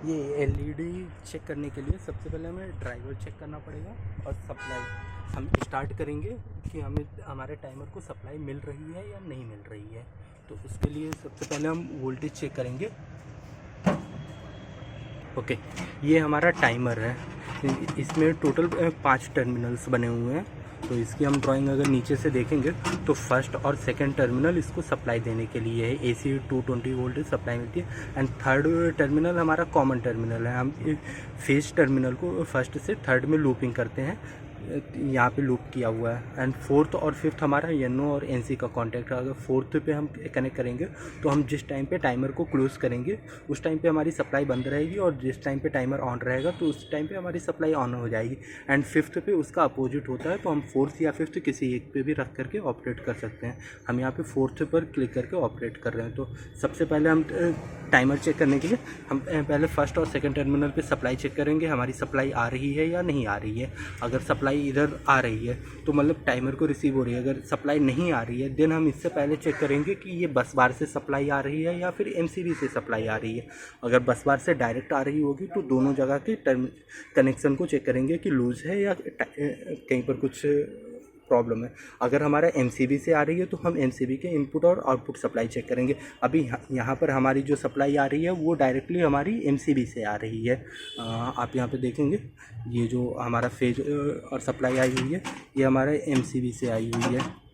ये LED check करने के लिए सबसे पहले हमें ड्राइवर चेक करना पड़ेगा और सप्लाई हम स्टार्ट करेंगे कि हमें हमारे टाइमर को सप्लाई मिल रही है या नहीं मिल रही है। तो उसके लिए सबसे पहले हम वोल्टेज चेक करेंगे। ओके, ये हमारा टाइमर है। इसमें टोटल 5 टर्मिनल्स बने हुए हैं। तो इसकी हम ड्राइंग अगर नीचे से देखेंगे तो फर्स्ट और सेकंड टर्मिनल इसको सप्लाई देने के लिए है, AC 220 वोल्ट सप्लाई मिलती है। एंड थर्ड टर्मिनल हमारा कॉमन टर्मिनल है। हम फेज टर्मिनल को फर्स्ट से थर्ड में लूपिंग करते हैं, यहाँ पे लूप किया हुआ है। एंड फोर्थ और फिफ्थ हमारा NO और NC का कॉन्टैक्ट है। अगर फोर्थ पे हम कनेक्ट करेंगे तो हम जिस टाइम पे टाइमर को क्लोज़ करेंगे उस टाइम पे हमारी सप्लाई बंद रहेगी, और जिस टाइम पे टाइमर ऑन रहेगा तो उस टाइम पे हमारी सप्लाई ऑन हो जाएगी। एंड फिफ्थ पे उसका अपोजिट होता है, तो हम फोर्थ या फिफ्थ किसी एक पे भी रख करके ऑपरेट कर सकते हैं। हम यहाँ पे फोर्थ पर क्लिक करके ऑपरेट कर रहे हैं। तो सबसे पहले हम टाइमर चेक करने के लिए हम पहले फर्स्ट और सेकंड टर्मिनल पे सप्लाई चेक करेंगे, हमारी सप्लाई आ रही है या नहीं आ रही है। अगर सप्लाई इधर आ रही है तो मतलब टाइमर को रिसीव हो रही है। अगर सप्लाई नहीं आ रही है देन हम इससे पहले चेक करेंगे कि ये बस बार से सप्लाई आ रही है या फिर MCB से सप्लाई आ रही है। अगर बस बार से डायरेक्ट आ रही होगी तो दोनों जगह के कनेक्शन को चेक करेंगे कि लूज़ है या कहीं पर कुछ प्रॉब्लम है। अगर हमारा MCB से आ रही है तो हम MCB के इनपुट और आउटपुट सप्लाई चेक करेंगे। अभी यहाँ पर हमारी जो सप्लाई आ रही है वो डायरेक्टली हमारी MCB से आ रही है। आप यहाँ पे देखेंगे ये जो हमारा फेज और सप्लाई आई हुई है ये हमारे MCB से आई हुई है।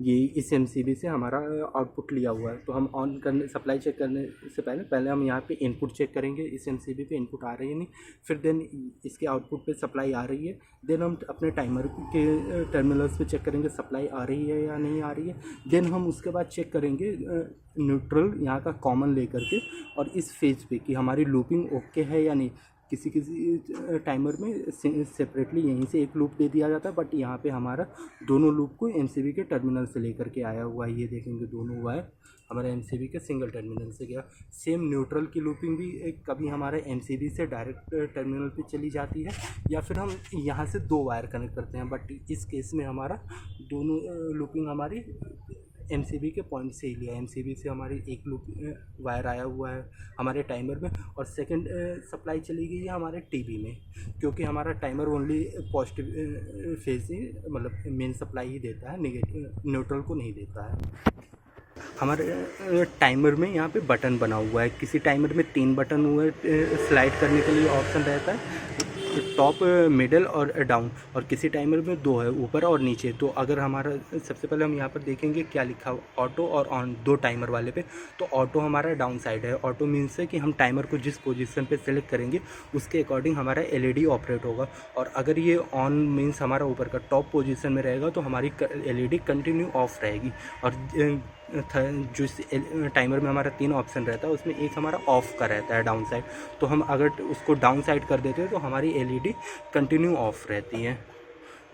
ये इस MCB से हमारा आउटपुट लिया हुआ है। तो हम ऑन करने सप्लाई चेक करने से पहले हम यहाँ पे इनपुट चेक करेंगे, इस MCB पे इनपुट आ रही है नहीं, फिर देन इसके आउटपुट पे सप्लाई आ रही है। देन हम अपने टाइमर के टर्मिनल्स पे चेक करेंगे सप्लाई आ रही है या नहीं आ रही है। देन हम उसके बाद चेक करेंगे न्यूट्रल यहाँ का कॉमन लेकर के और इस फेज पे कि हमारी लूपिंग ओके है या नहीं। किसी किसी टाइमर में सेपरेटली यहीं से एक लूप दे दिया जाता है, बट यहाँ पे हमारा दोनों लूप को MCB के टर्मिनल से लेकर के आया हुआ है। ये देखेंगे दोनों हुआ है हमारा MCB के सिंगल टर्मिनल से गया। सेम न्यूट्रल की लूपिंग भी कभी हमारे MCB से डायरेक्ट टर्मिनल पे चली जाती है या फिर हम यहाँ से 2 वायर कनेक्ट करते हैं, बट इस केस में हमारा दोनों लूपिंग हमारी MCB के पॉइंट से ही लिया। MCB से हमारी एक लूप वायर आया हुआ है हमारे टाइमर में, और सेकंड सप्लाई चली गई है हमारे TB में, क्योंकि हमारा टाइमर ओनली पॉजिटिव फेज ही मतलब मेन सप्लाई ही देता है, नेगेटिव न्यूट्रल को नहीं देता है। हमारे टाइमर में यहाँ पे बटन बना हुआ है। किसी टाइमर में 3 बटन हुए स्लाइड करने के लिए ऑप्शन रहता है, टॉप, मिडल और डाउन, और किसी टाइमर में 2 है, ऊपर और नीचे। तो अगर हमारा सबसे पहले हम यहाँ पर देखेंगे क्या लिखा हुआ, ऑटो और ऑन, 2 टाइमर वाले पे। तो ऑटो हमारा डाउन साइड है। ऑटो मीन्स है कि हम टाइमर को जिस पोजीशन पे सेलेक्ट करेंगे उसके अकॉर्डिंग हमारा LED ऑपरेट होगा। और अगर ये ऑन मीन्स हमारा ऊपर का टॉप पोजीशन में रहेगा तो हमारी LED कंटिन्यू ऑफ रहेगी। और जो टाइमर में हमारा 3 ऑप्शन रहता है उसमें एक हमारा ऑफ का रहता है डाउन साइड। तो हम अगर उसको डाउन साइड कर देते हैं तो हमारी LED कंटिन्यू ऑफ रहती है।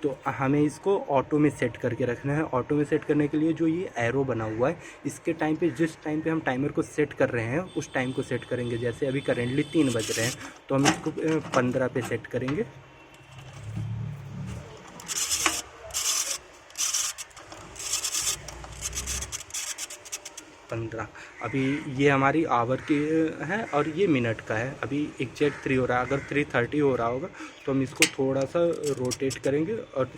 तो हमें इसको ऑटो में सेट करके रखना है। ऑटो में सेट करने के लिए जो ये एरो बना हुआ है इसके टाइम पे, जिस टाइम पे हम टाइमर को सेट कर रहे हैं उस टाइम को सेट करेंगे। जैसे अभी करेंटली 3 बज रहे हैं तो हम इसको 15 पे सेट करेंगे। 15। अभी ये हमारी आवर की है और ये मिनट का है। अभी एग्जैक्ट 3 हो रहा है। अगर 3:30 हो रहा होगा तो हम इसको थोड़ा सा रोटेट करेंगे और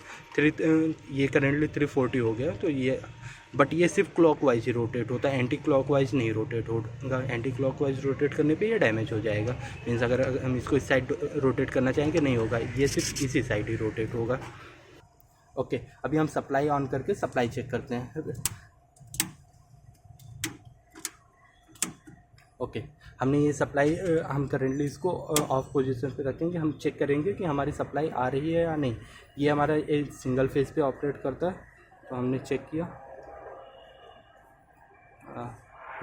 ये करेंटली 3:40 हो गया। तो ये बट ये सिर्फ क्लॉकवाइज ही रोटेट होता है, एंटी क्लॉकवाइज नहीं रोटेट होगा। एंटी क्लॉकवाइज रोटेट करने पे ये डैमेज हो जाएगा। मीन्स अगर हम इसको इस साइड रोटेट करना चाहेंगे नहीं होगा, ये सिर्फ इसी साइड ही रोटेट होगा। ओके, अभी हम सप्लाई ऑन करके सप्लाई चेक करते हैं। ओके, हमने ये सप्लाई हम करेंटली इसको ऑफ पोजीशन पे रखेंगे। हम चेक करेंगे कि हमारी सप्लाई आ रही है या नहीं। ये हमारा एक सिंगल फेज पे ऑपरेट करता है, तो हमने चेक किया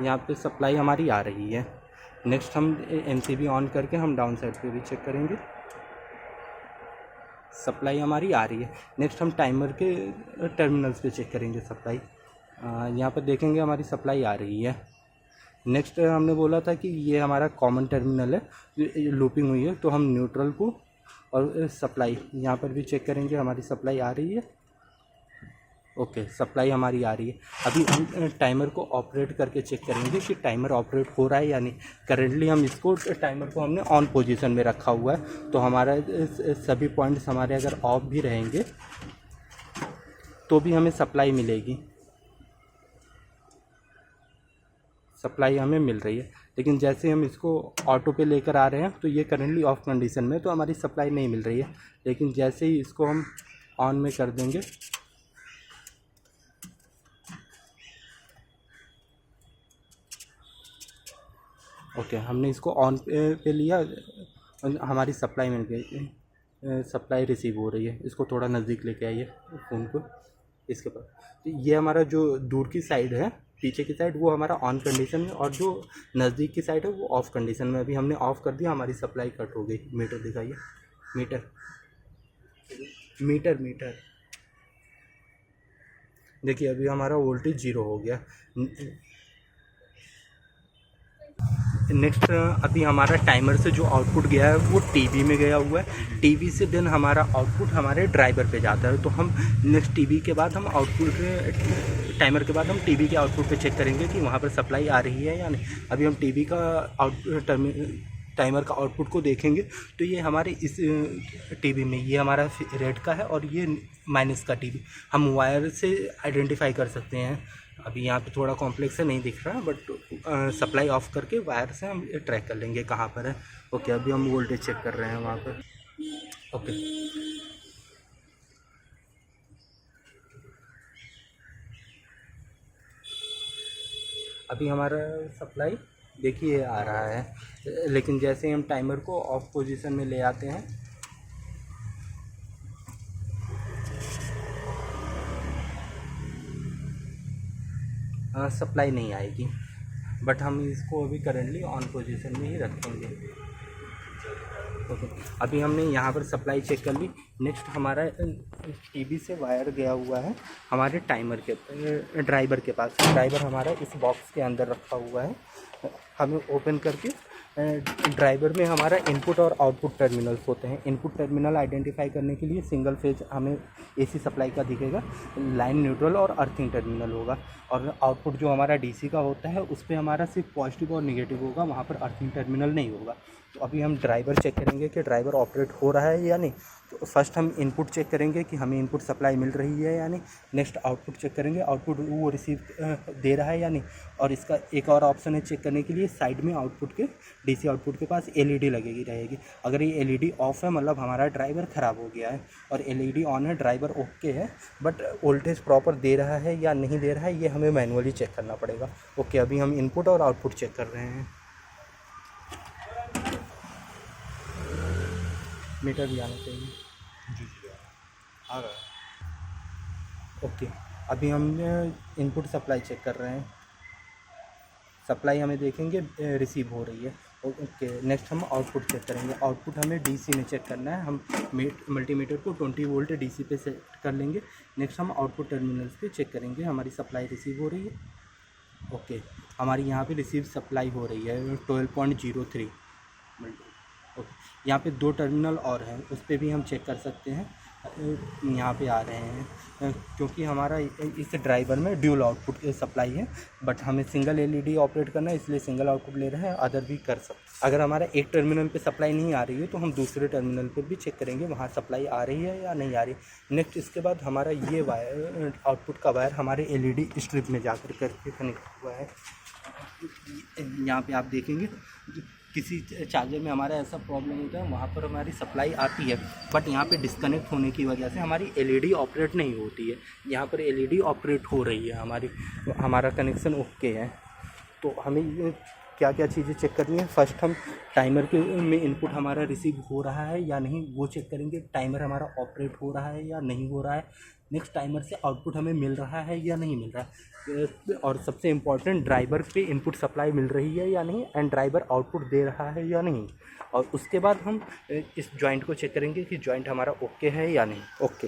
यहाँ पे सप्लाई हमारी आ रही है। नेक्स्ट हम MCB ऑन करके हम डाउन साइड पे भी चेक करेंगे, सप्लाई हमारी आ रही है। नेक्स्ट हम टाइमर के टर्मिनल्स पे चेक करेंगे सप्लाई। यहाँ पर देखेंगे हमारी सप्लाई आ रही है। नेक्स्ट हमने बोला था कि ये हमारा कॉमन टर्मिनल है, लूपिंग हुई है, तो हम न्यूट्रल को और सप्लाई यहाँ पर भी चेक करेंगे हमारी सप्लाई आ रही है। ओके, सप्लाई हमारी आ रही है। अभी हम टाइमर को ऑपरेट करके चेक करेंगे कि टाइमर ऑपरेट हो रहा है या नहीं। करेंटली हम इसको टाइमर को हमने ऑन पोजीशन में रखा हुआ है, तो हमारा सभी पॉइंट्स हमारे अगर ऑफ भी रहेंगे तो भी हमें सप्लाई मिलेगी, सप्लाई हमें मिल रही है। लेकिन जैसे हम इसको ऑटो पे लेकर आ रहे हैं तो ये करेंटली ऑफ कंडीशन में, तो हमारी सप्लाई नहीं मिल रही है। लेकिन जैसे ही इसको हम ऑन में कर देंगे, ओके, हमने इसको ऑन पे लिया, हमारी सप्लाई मिल गई, सप्लाई रिसीव हो रही है। इसको थोड़ा नज़दीक लेके आइए फ़ोन को, इसके पास। तो ये हमारा जो दूर की साइड है, पीछे की साइड, वो हमारा ऑन कंडीशन में, और जो नज़दीक की साइड है वो ऑफ़ कंडीशन में। अभी हमने ऑफ़ कर दिया, हमारी सप्लाई कट हो गई। मीटर दिखाइए, मीटर मीटर मीटर देखिए, अभी हमारा वोल्टेज 0 हो गया। नेक्स्ट, अभी हमारा टाइमर से जो आउटपुट गया है वो टीवी में गया हुआ है। टीवी से देन हमारा आउटपुट हमारे ड्राइवर पे जाता है। तो हम नेक्स्ट टीवी के बाद हम आउटपुट, टाइमर के बाद हम टीवी के आउटपुट पे चेक करेंगे कि वहाँ पर सप्लाई आ रही है या नहीं। अभी हम टीवी का टाइमर का आउटपुट को देखेंगे तो ये हमारे इस टीवी में, ये हमारा रेड का है और ये माइनस का टीवी हम वायर से आइडेंटिफाई कर सकते हैं। अभी यहाँ पे थोड़ा कॉम्प्लेक्स है, नहीं दिख रहा, बट सप्लाई ऑफ करके वायर से हम ट्रैक कर लेंगे कहाँ पर है। ओके, अभी हम वोल्टेज चेक कर रहे हैं वहाँ पर। ओके, अभी हमारा सप्लाई देखिए आ रहा है, लेकिन जैसे ही हम टाइमर को ऑफ पोजीशन में ले आते हैं, सप्लाई नहीं आएगी। बट हम इसको अभी करेंटली ऑन पोजीशन में ही रखेंगे। ओके, अभी हमने यहाँ पर सप्लाई चेक कर ली। नेक्स्ट, हमारा टीवी से वायर गया हुआ है हमारे टाइमर के ड्राइवर के पास। ड्राइवर हमारा इस बॉक्स के अंदर रखा हुआ है। हमें ओपन करके ड्राइवर में हमारा इनपुट और आउटपुट टर्मिनल्स होते हैं। इनपुट टर्मिनल आइडेंटिफाई करने के लिए सिंगल फेज हमें एसी सप्लाई का दिखेगा, लाइन न्यूट्रल और अर्थिंग टर्मिनल होगा। और आउटपुट जो हमारा डीसी का होता है उस पर हमारा सिर्फ पॉजिटिव और निगेटिव होगा, वहाँ पर अर्थिंग टर्मिनल नहीं होगा। तो अभी हम ड्राइवर चेक करेंगे कि ड्राइवर ऑपरेट हो रहा है या नहीं। तो फर्स्ट हम इनपुट चेक करेंगे कि हमें इनपुट सप्लाई मिल रही है या नहीं। नेक्स्ट, आउटपुट चेक करेंगे, आउटपुट वो रिसीव दे रहा है या नहीं। और इसका एक और ऑप्शन है चेक करने के लिए, साइड में आउटपुट के डीसी आउटपुट के पास एलईडी लगेगी रहेगी। अगर ये एलईडी ऑफ है मतलब हमारा ड्राइवर ख़राब हो गया है, और एलईडी ऑन है ड्राइवर ओके है, बट वोल्टेज प्रॉपर दे रहा है या नहीं दे रहा है ये हमें मैनुअली चेक करना पड़ेगा। ओके, अभी हम इनपुट और आउटपुट चेक कर रहे हैं। मीटर भी आना चाहिए। जी आ रहा है। ओके, अभी हम इनपुट सप्लाई चेक कर रहे हैं। सप्लाई हमें देखेंगे रिसीव हो रही है। ओके, नेक्स्ट हम आउटपुट चेक करेंगे। आउटपुट हमें डीसी में चेक करना है। हम मल्टीमीटर को 20 वोल्ट डीसी पे सेट कर लेंगे। नेक्स्ट हम आउटपुट टर्मिनल्स पे चेक करेंगे हमारी सप्लाई रिसीव हो रही है। ओके, हमारी यहाँ पे रिसीव सप्लाई हो रही है 12.03 मल्टी। ओके, यहाँ पे 2 टर्मिनल और हैं, उस पर भी हम चेक कर सकते हैं। यहाँ पे आ रहे हैं क्योंकि हमारा इस ड्राइवर में ड्यूल आउटपुट की सप्लाई है, बट हमें सिंगल एलईडी ऑपरेट करना है इसलिए सिंगल आउटपुट ले रहे हैं, अदर भी कर सकते। अगर हमारा एक टर्मिनल पे सप्लाई नहीं आ रही है तो हम दूसरे टर्मिनल पे भी चेक करेंगे वहाँ सप्लाई आ रही है या नहीं आ रही। नेक्स्ट, इसके बाद हमारा ये वायर, आउटपुट का वायर हमारे एलईडी स्ट्रिप में जाकर करके कनेक्ट हुआ है। यहाँ पे आप देखेंगे किसी चार्जर में हमारा ऐसा प्रॉब्लम होता है, वहाँ पर हमारी सप्लाई आती है, बट यहाँ पे डिस्कनेक्ट होने की वजह से हमारी एलईडी ऑपरेट नहीं होती है। यहाँ पर एलईडी ऑपरेट हो रही है हमारी, हमारा कनेक्शन ओके है। तो हमें ये क्या क्या चीज़ें चेक करनी है। फर्स्ट, हम टाइमर के में इनपुट हमारा रिसीव हो रहा है या नहीं वो चेक करेंगे। टाइमर हमारा ऑपरेट हो रहा है या नहीं हो रहा है। नेक्स्ट, टाइमर से आउटपुट हमें मिल रहा है या नहीं मिल रहा है। और सबसे इम्पॉर्टेंट, ड्राइवर पे इनपुट सप्लाई मिल रही है या नहीं, एंड ड्राइवर आउटपुट दे रहा है या नहीं। और उसके बाद हम इस जॉइंट को चेक करेंगे कि जॉइंट हमारा ओके है या नहीं। ओके।